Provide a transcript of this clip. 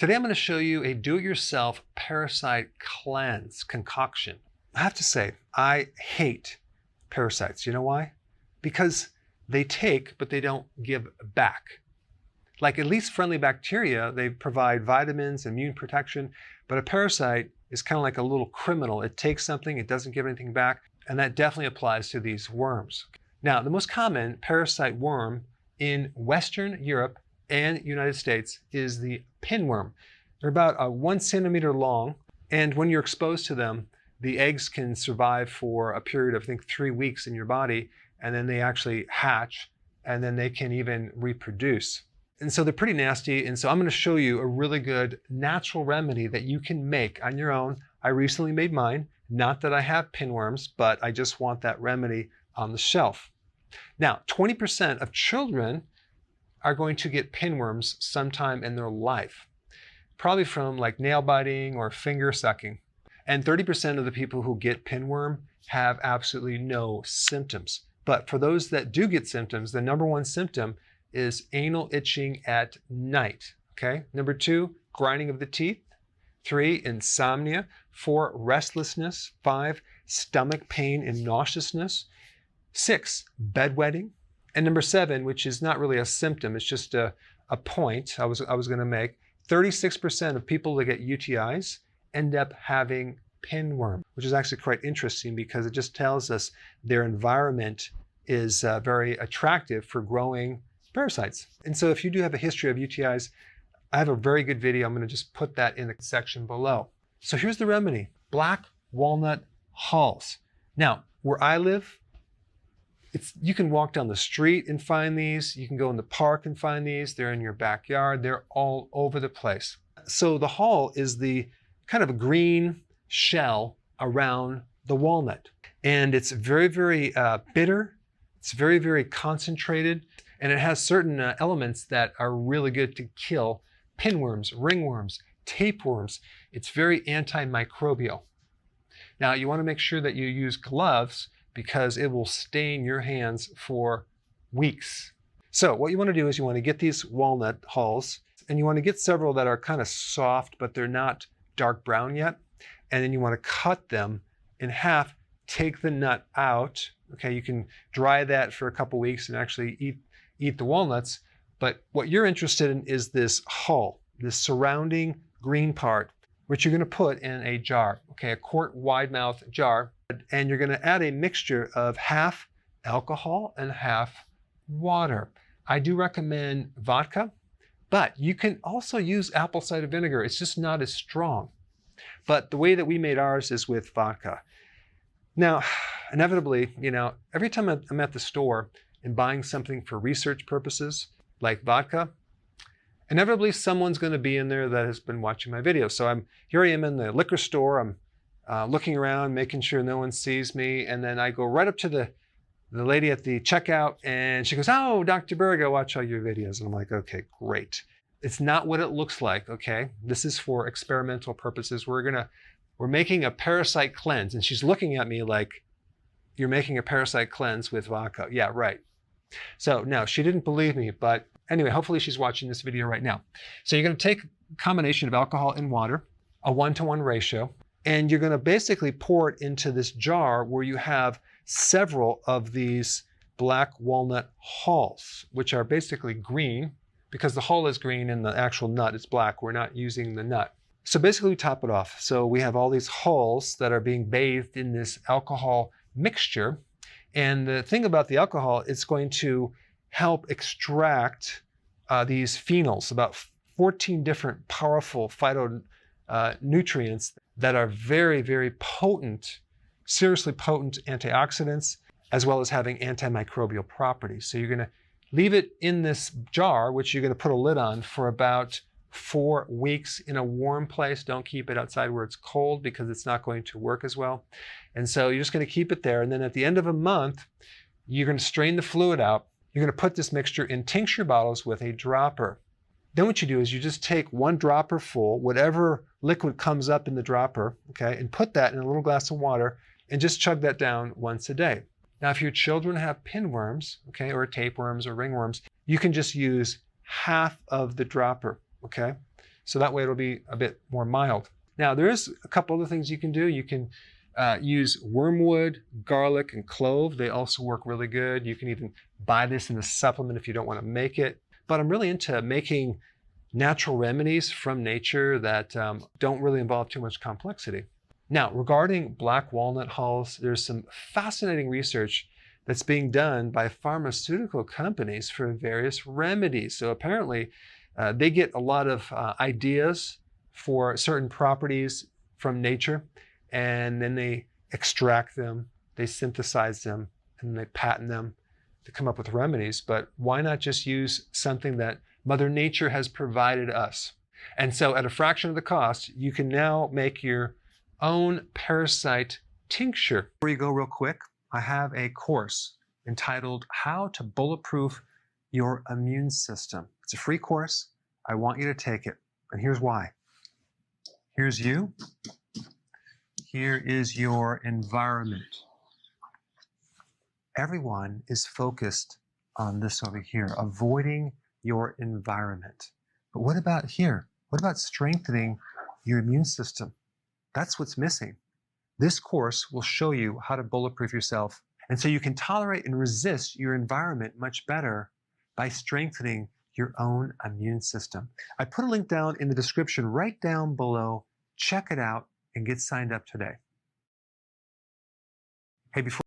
Today I'm going to show you a do-it-yourself parasite cleanse concoction. I have to say, I hate parasites. You know why? Because they take, but they don't give back. Like at least friendly bacteria, they provide vitamins, immune protection, but a parasite is kind of like a little criminal. It takes something, it doesn't give anything back, and that definitely applies to these worms. Now, the most common parasite worm in Western Europe and United States is the pinworm. They're about 1 centimeter long, and when you're exposed to them, the eggs can survive for a period of, I think, 3 weeks in your body, and then they actually hatch, and then they can even reproduce. And so they're pretty nasty, and so I'm going to show you a really good natural remedy that you can make on your own. I recently made mine. Not that I have pinworms, but I just want that remedy on the shelf. Now, 20% of children are going to get pinworms sometime in their life, probably from like nail biting or finger sucking. And 30% of the people who get pinworm have absolutely no symptoms. But for those that do get symptoms, the number one symptom is anal itching at night. Okay. Number 2, grinding of the teeth. 3, insomnia. 4, restlessness. 5, stomach pain and nauseousness. 6, bedwetting. And number 7, which is not really a symptom, it's just a point I was going to make. 36% of people that get UTIs end up having pinworm, which is actually quite interesting because it just tells us their environment is very attractive for growing parasites. And so if you do have a history of UTIs, I have a very good video. I'm going to just put that in the section below. So here's the remedy: black walnut hulls. Now, where I live, you can walk down the street and find these. You can go in the park and find these. They're in your backyard. They're all over the place. So the hull is the kind of a green shell around the walnut. And it's very, very bitter. It's very, very concentrated. And it has certain elements that are really good to kill pinworms, ringworms, tapeworms. It's very antimicrobial. Now, you want to make sure that you use gloves because it will stain your hands for weeks. So what you want to do is you want to get these walnut hulls, and you want to get several that are kind of soft, but they're not dark brown yet. And then you want to cut them in half, take the nut out. Okay, you can dry that for a couple weeks and actually eat the walnuts. But what you're interested in is this hull, this surrounding green part, which you're going to put in a jar, okay, a quart wide mouth jar. And you're going to add a mixture of half alcohol and half water. I do recommend vodka, but you can also use apple cider vinegar. It's just not as strong. But the way that we made ours is with vodka. Now, inevitably, every time I'm at the store and buying something for research purposes, like vodka, inevitably someone's going to be in there that has been watching my videos. So here I am in the liquor store. I'm looking around, making sure no one sees me. And then I go right up to the lady at the checkout, and she goes, "Oh, Dr. Berg, I watch all your videos." And I'm like, okay, great. It's not what it looks like, okay? This is for experimental purposes. We're making a parasite cleanse. And she's looking at me like, "You're making a parasite cleanse with vodka." Yeah, right. So no, she didn't believe me. But anyway, hopefully she's watching this video right now. So you're going to take a combination of alcohol and water, a 1-to-1 ratio. And you're going to basically pour it into this jar where you have several of these black walnut hulls, which are basically green because the hull is green and the actual nut is black. We're not using the nut. So basically we top it off. So we have all these hulls that are being bathed in this alcohol mixture. And the thing about the alcohol, it's going to help extract these phenols, about 14 different powerful phytonutrients that are very, very potent, seriously potent antioxidants, as well as having antimicrobial properties. So you're going to leave it in this jar, which you're going to put a lid on for about 4 weeks in a warm place. Don't keep it outside where it's cold because it's not going to work as well. And so you're just going to keep it there. And then at the end of a month, you're going to strain the fluid out. You're going to put this mixture in tincture bottles with a dropper. Then what you do is you just take 1 dropper full, whatever liquid comes up in the dropper, okay, and put that in a little glass of water and just chug that down once a day. Now, if your children have pinworms, okay, or tapeworms or ringworms, you can just use half of the dropper, okay? So that way it'll be a bit more mild. Now, there's a couple other things you can do. You can use wormwood, garlic, and clove. They also work really good. You can even buy this in a supplement if you don't want to make it. But I'm really into making natural remedies from nature that don't really involve too much complexity. Now, regarding black walnut hulls, there's some fascinating research that's being done by pharmaceutical companies for various remedies. So apparently, they get a lot of ideas for certain properties from nature, and then they extract them, they synthesize them, and they patent them to come up with remedies. But why not just use something that Mother Nature has provided us? And so at a fraction of the cost, you can now make your own parasite tincture. Before you go real quick, I have a course entitled How to Bulletproof Your Immune System. It's a free course. I want you to take it. And here's why. Here's you. Here is your environment. Everyone is focused on this over here, avoiding your environment. But what about here? What about strengthening your immune system? That's what's missing. This course will show you how to bulletproof yourself. And so you can tolerate and resist your environment much better by strengthening your own immune system. I put a link down in the description right down below. Check it out and get signed up today. Hey, before